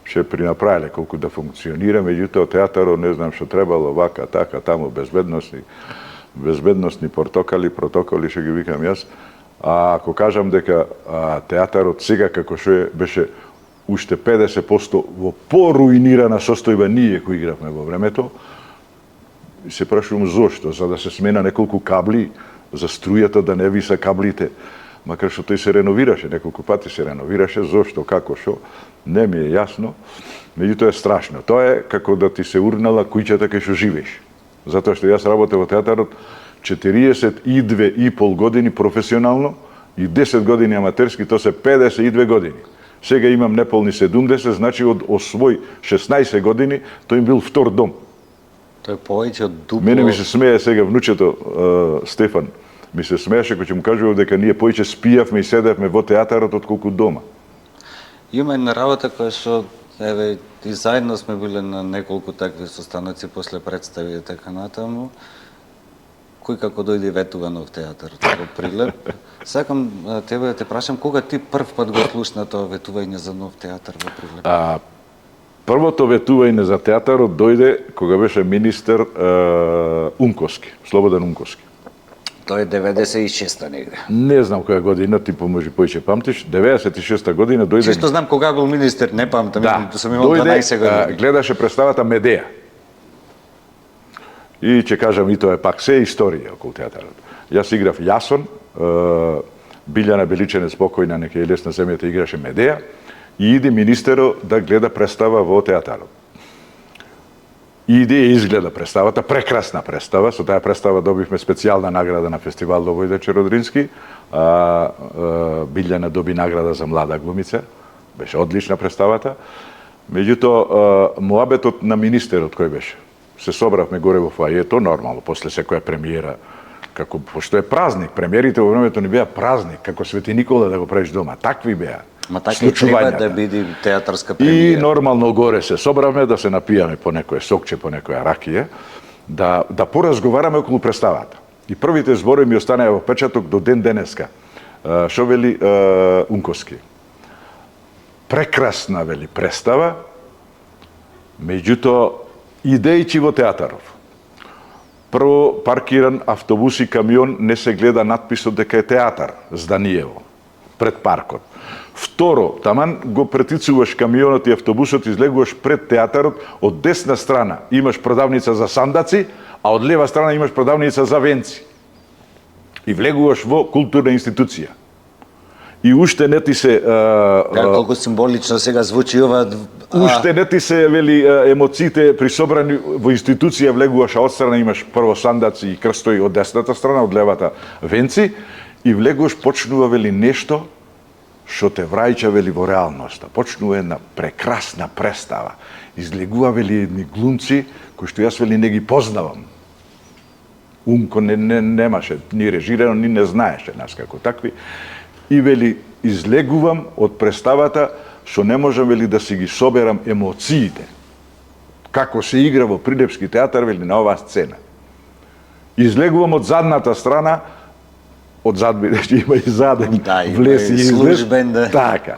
ќе принаправиле колку да функционира, меѓутоа театарот не знам што требало, вака, така, таму, безбедносни протоколи, што ги викам јас. Ако кажам дека театарот сега како што беше уште 50% во поруинирана состојба ние кои игравме во времето, се прашувам зошто, за да се смена неколку кабли, за струјата да не виса каблите, макар што тој се реновираше, неколку пати се реновираше, зошто, како, што, не ми е јасно, меѓутоа е страшно. Тоа е како да ти се урнала куќата кај што живееш. Затоа што јас работев во театарот 42,5 години професионално и 10 години аматерски, тоа се 52 години. Сега имам неполни 70, значи од освој 16 години, тој им бил втор дом. Тој повеќе од дупло... Мене ми се смее сега внучето Стефан, ми се смееше кога ќе му кажував дека ние повеќе спијавме и седевме во театарот отколку дома. Има една работа која што, еве, и заедно сме биле на неколку такви состаноци после представи и така натаму. Кој како дојде ветува нов театар во Прилеп. Сакам тебе да те прашам, кога ти прв пат го слушна тоа ветување за нов театар во Прилеп? Првото ветување за театарот дојде кога беше министер Унковски, Слободан Унковски. Тоа е 96-та негде. Не знам која година, ти може поиќе памтиш, 96-та година дојде... Чисто знам кога бил министер, не памтам, сум имал дојде, 12 години. Гледаше представата Медеја. И ќе кажам, и тоа е пак се историја околу театарот. Јас играв Јасон, Билјана Беличенец покојна, нека е лесна земјата, играше Медеја, и иде министерот да гледа представа во театарот. Иде и изгледа представата, прекрасна представа, со таа представа добивме специјална награда на фестивал Ловојда Черодрински, Билјана доби награда за млада глумица, беше одлична представата. Меѓутоа, муабетот на министерот кој беше? Се собравме горе во фоајето, нормално, после секоја премиера, како, пошто е празник, премиерите во времето не беа празник, како Свети Никола да го правиш дома, такви беа. Ма така и треба да биде театарска премиера. И нормално горе се собравме да се напијаме по некое сокче, по некоја ракија, да поразговараме околу представата. И првите зборови ми останаа во печаток до ден денеска. Шо вели Унковски? Прекрасна, вели, представа, меѓутоа, идејќи во театаров. Прво, паркиран автобус и камион, не се гледа надписот дека е театар, зданиево, пред паркот. Второ, таман го претицуваш камионот и автобусот, излегуваш пред театарот, од десна страна имаш продавница за сандаци, а од лева страна имаш продавница за венци. И влегуваш во културна институција. И уште не ти се... Колку символично сега звучи ова... Уште не ти се, вели, емоциите при собрани во институција, влегуваш, а од страна имаш прво сандаци и крстои од десната страна, од левата венци, и влегуваш, почнува, вели, нешто што те враќа, вели, во реалноста. Почнува една прекрасна представа. Излегува, вели, едни глумци, кои што јас, вели, не ги познавам. Умко немаше ни режирано, ни не знаеше нас како такви. И, вели, излегувам од представата што не можам, вели, да си ги соберам емоциите. Како се игра во Прилепски театар, вели, на оваа сцена. Излегувам од задната страна, од задби, има и заден, влез и излез. Така.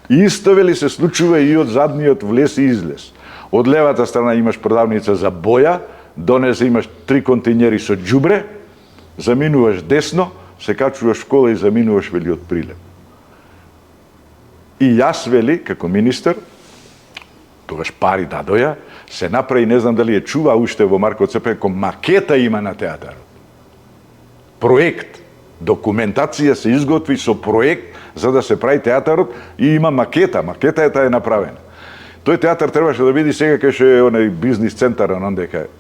Исто, вели, се случува и од задниот влез и излез. Од левата страна имаш продавница за боја, донесе имаш 3 контејнери со џубре, заминуваш десно, се качуваш в кола и заминуваш, вели, од Прилеп. И јас, вели, како министер, тогаш пари дадоја, се направи, не знам дали е чува уште во Марко Цепенко, макета има на театарот. Проект. Документација се изготви со проект за да се прави театарот и има макета. Макетата е направена. Тој театар требаше да биде сега кај што е онај бизнис центар, онон дека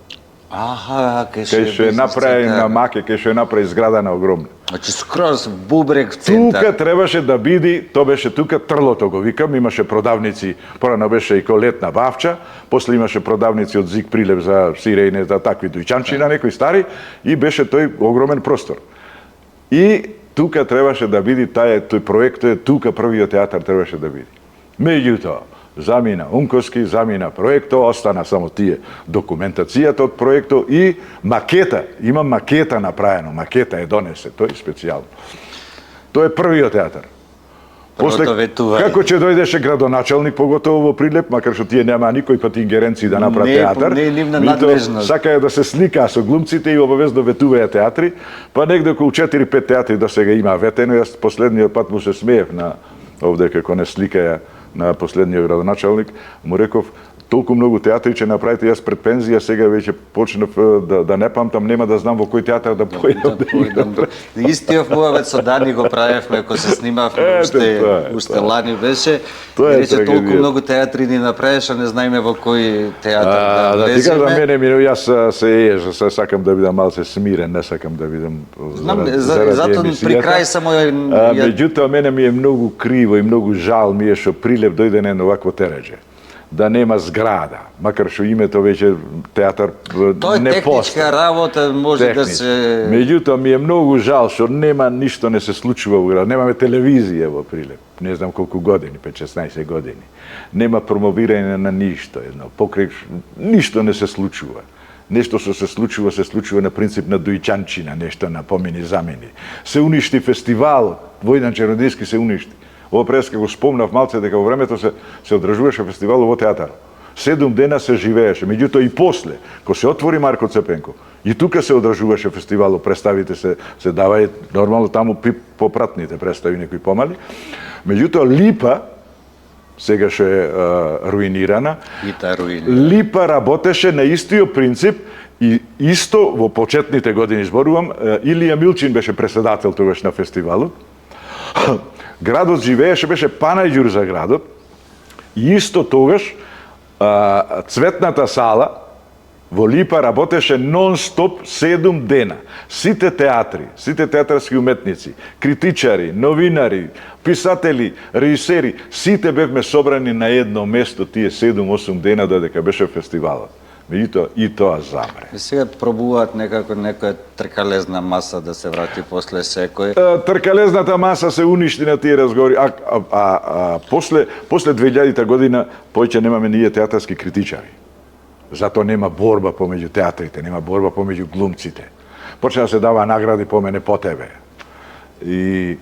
Аха, Кај што е направи на Маке, кај што е направи зграда на огромна. Значи скроз бубрек в центар. Тука требаше да биде, то беше тука Трлото го викам, имаше продавници, порано беше и колетна Вавча, после имаше продавници од Зиг Прилеп за сирејне, за такви дујчанчина, некои стари, и беше тој огромен простор. И тука требаше да биде тој проектот, тука првиот театар требаше да биде. Меѓутоа, замина Унковски, замина проекто, остана само тие документацијата од проекто и макета, има макета направено, макета е донесе, тој специјално. Тој е првиот театар. После, како ќе дојдеше градоначалник, поготово во Прилеп, макар што тие нема никој пат ингеренции да направи театар. Не е нивна надвежност. Сакаја да се сликаа со глумците и обавезно ветуваја театри, па негде околу 4-5 театри до сега има ветено. Јас последниот пат му се смеев на овде како не сликаја на последниот градоначалник, му реков, толку многу театри ќе направите, јас пред пензија сега веќе почнав да не памтам, нема да знам во кој театар да појдам. Истиот муавет со Дани го правевме кога се снимавме, уште лани беше. И рече толку многу театри ни направиш, а не знаеме во кој театар да влеземе. Да, мене јас се сакам да бидам малце смирен, не сакам да бидам затоа при крај само меѓутоа мене ми е многу криво и многу жал ми е што Прилеп дојде на овакво тереđе. Да нема зграда, макар што името веќе театар не постои. Тоа е техничка работа, може да се... Меѓутоа ми е многу жал што нема ништо не се случува во град. Немаме телевизија во Прилеп. Не знам колку години, 5-16 години. Нема промовирање на ништо, покрај ништо не се случува. Нешто што се случува на принцип на дујчанчина, нешто на помини замени. Се уништи фестивал, Војдан Чернодијски се уништи. Ова преска го спомнав малце дека во времето се одржуваше фестивал во театар. 7 дена се живееше, меѓутоа и после, кога се отвори Марко Цепенко, и тука се одржуваше фестивал, представите се давај нормално таму попратните представи некои помали. Меѓутоа Липа сега што е руинирана. Липа работеше на истиот принцип и исто во почетните години зборувам, Илија Милчин беше председател тогаш на фестивалот. Градот живееше, беше панаѓур за градот. И исто тогаш цветната сала во Липа работеше нон-стоп 7 дена. Сите театри, сите театарски уметници, критичари, новинари, писатели, режисери, сите бевме собрани на едно место тие 7-8 дена додека беше фестивалот. Меѓутоа и тоа замре. И сега пробуваат некако некоја тркалезна маса да се врати после секој. Тркалезната маса се уништи на тие разговори, после 2000 година поќе немаме ние театарски критичари. Затоа нема борба помеѓу театрите, нема борба помеѓу глумците. Почна да се дава награди по мене по тебе. И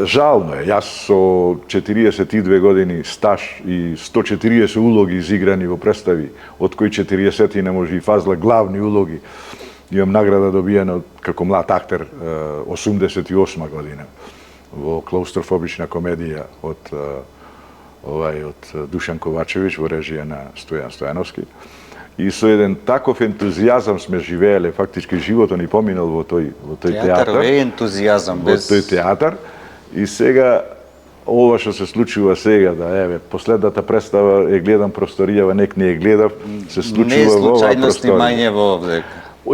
жално е, јас со 42 години стаж и 140 улоги изиграни во представи, од кои 40 не може и фазла главни улоги. Имам награда добиена како млад актер 88 година во клаустрофобична комедија од Душан Ковачевич во режија на Стојан Стојановски. И со еден таков ентузијазам сме живееле, фактички животот ни поминал во тој театар. Театар е ентузијазам без... Во тој театар. И сега, ова што се случува сега, последната представа е гледам просторијава, нек не е гледав, се случува во оваа просторија. Не е случајно снимање во овде.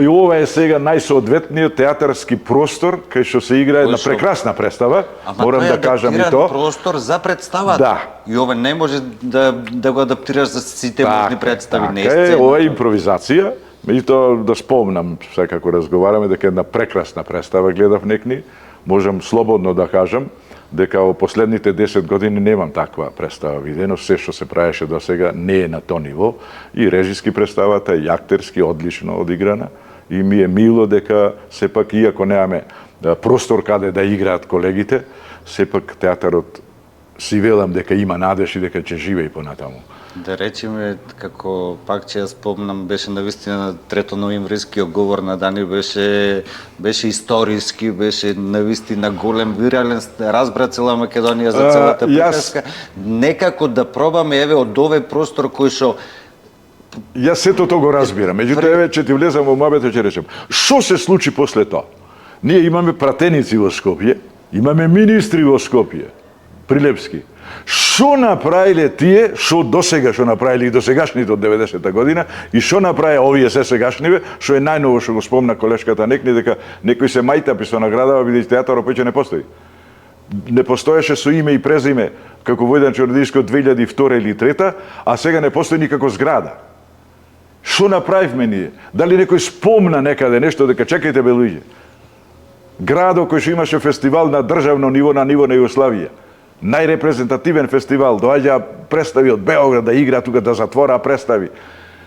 И ова е сега најсоодветниот театарски простор кај што се играе една прекрасна представа, морам да кажам и тоа. Простор за представата. Да. И ова не може да го адаптираш за сите можни представи, не е сцена. Ова е импровизација, меѓутоа да спомнам, секако разговараме дека една прекрасна представа гледав некни, можам слободно да кажам дека во последните 10 години немам таква представа видено, се што се правеше до сега не е на тоа ниво, и режиски представата, и актерски одлично одиграна, и ми е мило дека сепак, иако немаме простор каде да играат колегите, сепак театарот си велам дека има надеж и дека ќе живее понатаму. Да речеме, како пак ќе ја спомнам, беше навистина на 3 ноемврискиот говор на Дани, беше историски, беше навистина голем, вирален, разбра цела Македонија за целата приказка. Некако да пробаме, еве, од овој простор кој што... Јас сето тоа го разбирам, меѓутоа, еве, ќе ти влезам во мобето, ќе речем, што се случи после тоа? Ние имаме пратеници во Скопје, имаме министри во Скопје, прилепски. Што Што направиле тие, што досега што направиле и досегашните од 90-та година и што направи овие сегашниве, што е најново што го спомна колешката Некни, дека некои се мајтапи со наградава бидејќи театарот повеќе не постои. Не постоеше со име и презиме како Војдан Чордиски од 2002 или 2003, а сега не постои никако зграда. Што направивме ние? Дали некој спомна некаде нешто дека чекајте бе луѓе? Градот кој што имаше фестивал на државно ниво на Југославија, најрепрезентативен фестивал, доаѓа представи од Београд да игра тука, да затвора представи.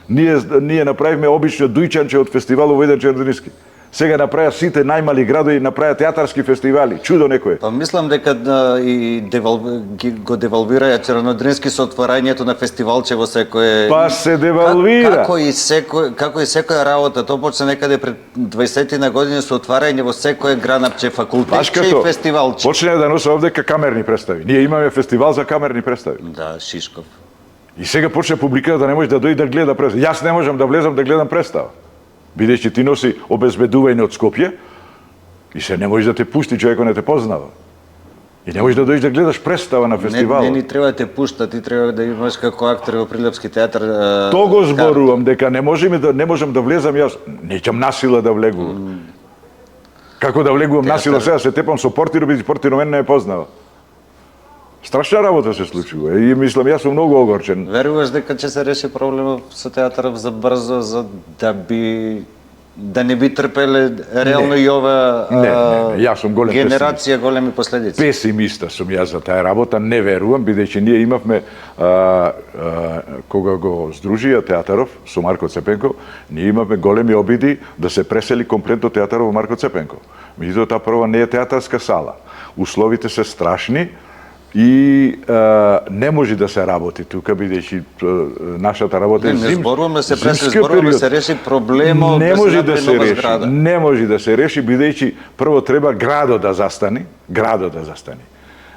Ние направивме обично дујчанче од фестивалот Војдан Чордиски. Сега направија сите најмали градови, направија театарски фестивали, чудо некое. Па мислам дека го девалвираја Чернодрински со отворањето на фестивалче во секое. Па се девалвира. Како и секоја работа, тоа почна некаде пред 20 на години со отварање во секое гранапче, факултетче и фестивалче. Почне да носи овде камерни представи. Ние имаме фестивал за камерни представи. Да, Шишков. И сега почне публиката да не може да дојде да гледа представи. Јас не можам да влезам да гледам представа. Бидејќи ти носи обезбедување од Скопје и се не може да те пусти човекот не те познава. И не можеш да дојдеш да гледаш представа на фестивалот. Не ни треба да те пушта, ти треба да имаш како актер во Прилепски театар. Тоа го зборувам дека не можам да влезам јас, неќам насила да влегувам. Како да влегувам насила сега се тепам со портирот, бидејќи портирот мене не ме познава. Страшна работа се случува и мислам јас сум многу огорчен. Веруваш дека ќе се реши проблемот со театарот за брзо, за да не би трпеле реално и ова јас сум голем генерација големи последици. Песимиста сум јас за таа работа, не верувам, бидејќи ние имавме кога го здружија театаров со Марко Цепенков, ние имавме големи обиди да се пресели комплетно театаров во Марко Цепенков. Меѓутоа таа прва не е театарска сала. Условите се страшни и не може да се работи тука, бидејќи нашата работа е зимска. Не зборуваме се пресели, зборуваме се реши проблемот не може да се реши. Не може да се реши, бидејќи прво треба градот да застане,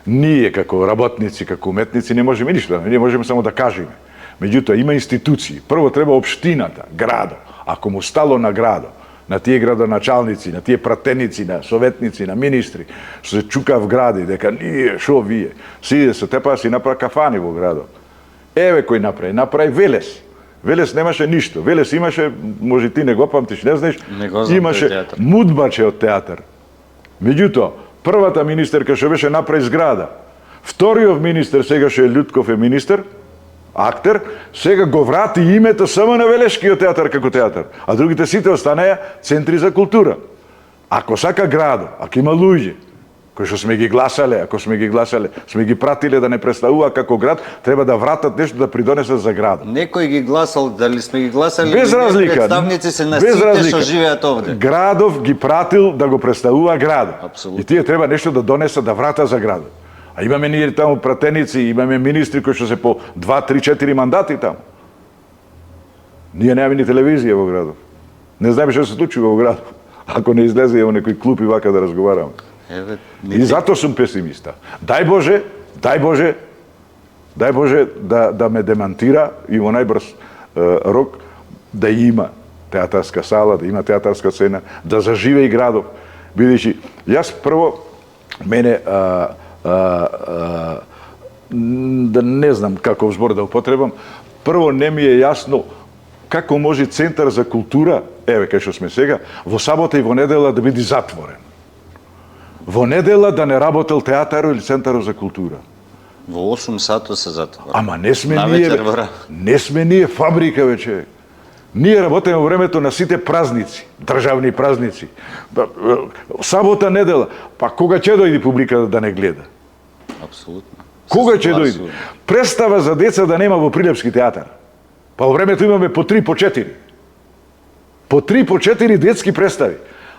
Ние како работници, како уметници не можеме ништо, ние можеме само да кажеме. Меѓутоа има институции. Прво треба општината, градот. Ако му стало на градот, на тие градоначалници, на тие пратеници, на советници, на министри, што се чука в гради, дека ние, шо вие, сиде се тепа си направи кафани во градот. Еве кој направи Велес. Велес немаше ништо. Велес имаше, може ти не го памтиш, не знаеш, имаше мудбаче од театар. Меѓутоа, првата министерка што беше направи зграда. Вториот министер, сега што е Лутков е министер, актер, сега го врати името само на Велешкиот театар како театар, а другите сите останаја центри за култура. Ако сака градо, ако има луѓе кои што сме ги гласале, сме ги пратиле да не представува како град, треба да вратат нешто да придонесат за градот. Некој ги гласал, дали сме ги гласали, без разлика, представници се на сите што живеат овде. Градов ги пратил да го представува градот. Апсолутно. И тие треба нешто да донесат, да врата за градот. А имаме ние таму пратеници, имаме министри кои што се по 2, 3, 4 мандати таму. Ние немаме ни телевизија во градот. Не знаеме што се случува во градот. Ако не излезе во некој клуб и вака да разговараме. И затоа сум песимиста. Дај Боже да ме демантира и во најбрз рок да има театарска сала, да има театарска сцена, да заживе и градот. Бидејќи јас прво мене да не знам каков збор да употребам, прво не ми е јасно како може Центар за култура, еве кај што сме сега, во сабота и во недела да биде затворен. Во недела да не работел театарот или Центарот за култура. Во 8 сато се затвора. Ама не сме ние фабрика вече. Ние работиме во времето на сите празници, државни празници. Сабота, недела, па кога ќе дојде публика да не гледа? Апсолутно. Кога ќе дојде? Представа за деца да нема во Прилепски театар. Па во времето имаме по 3, по 4. По 3, по 4 детски представи.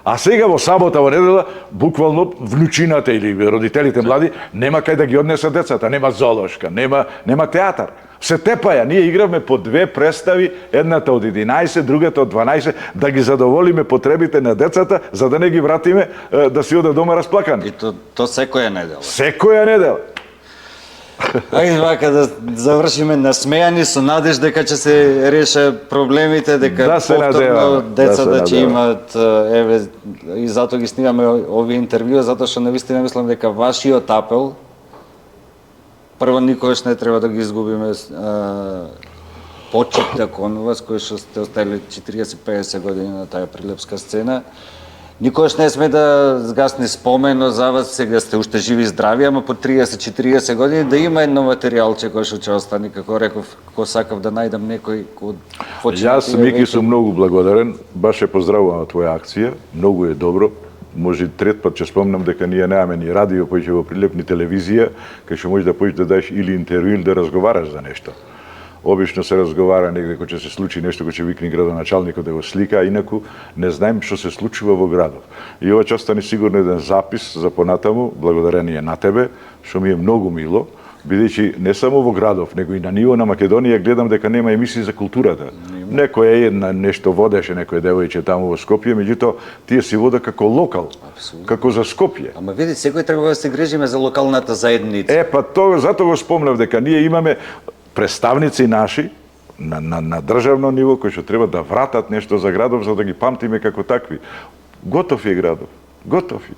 А сега во сабота, во недела, буквално внучината или родителите млади нема кај да ги однесат децата, нема зоолошка, нема театар. Се тепаја, ние игравме по 2 представи, едната од 11, другата од 12, да ги задоволиме потребите на децата, за да не ги вратиме да си оде дома расплакани. И то секоја недела. Секоја недела. Ајде вака да завршиме насмејани со надеж дека ќе се решат проблемите, дека повторно децата ќе имаат, еве, и затоа ги снимаме овие интервјуа, затоа што навистина мислам дека вашиот апел Прво, никогаш не треба да ги изгубиме почит кон вас, кои што сте оставили 40-50 години на таа прилепска сцена. Никогаш не сме да згасне спомено за вас, сега сте уште живи и здрави, ама по 30-40 години да има едно материјалче кој што ќе остане, како реков, ко сакав да најдам некој кој Јас, Мики, сум многу благодарен, баш е поздравувам твоја акција, многу е добро. Може трет пат ќе спомнам дека ние немаме ни радио, кој ќе го прилепни телевизија, кај што можеш да појдеш да дадеш или интервју или да разговараш за нешто. Обично се разговара негде кој ќе се случи нешто, кој ќе викне градоначалникот да го слика, а инаку не знаем што се случува во градот. И ова ќе остане сигурно еден запис за понатаму, благодарение на тебе, што ми е многу мило, бидејќи не само во градов, него и на ниво на Македонија гледам дека нема емисии за културата. Некој е една нешто водеше, некој девојче таму во Скопје, меѓутоа тие си вода како локал, како за Скопје. Ама види, секој треба да се грижиме за локалната заедница. Па тоа затоа го спомнав дека ние имаме представници наши на државно ниво кои што треба да вратат нешто за градов за да ги памтиме како такви. Готов е градов, готов е.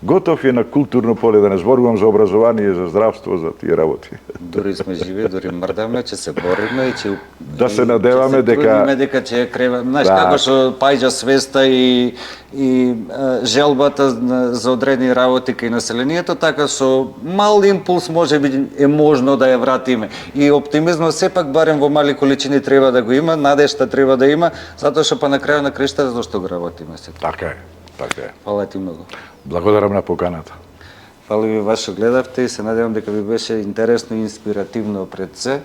Готов е на културно поле, да не зборувам за образование, за здравство, за тие работи. Дури сме живи, дури мрдаме, ќе се бориме и ќе да се надеваме дека ќе крева, знаеш како што паѓа свеста и желбата за одредени работи кај населението, така со мал импулс можеби е можно да ја вратиме. И оптимизмот сепак барем во мали количини треба да го има, надежта треба да има, затоа што па на крајот на краиштата зашто го работиме се. Така е, така е. Фала ти многу. Благодарам на поканата. Фала ви вас што гледавте и се надевам дека ви беше интересно и инспиративно пред се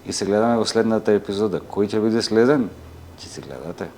и се гледаме во следната епизода. Кој ќе биде следен? Ќе се гледате.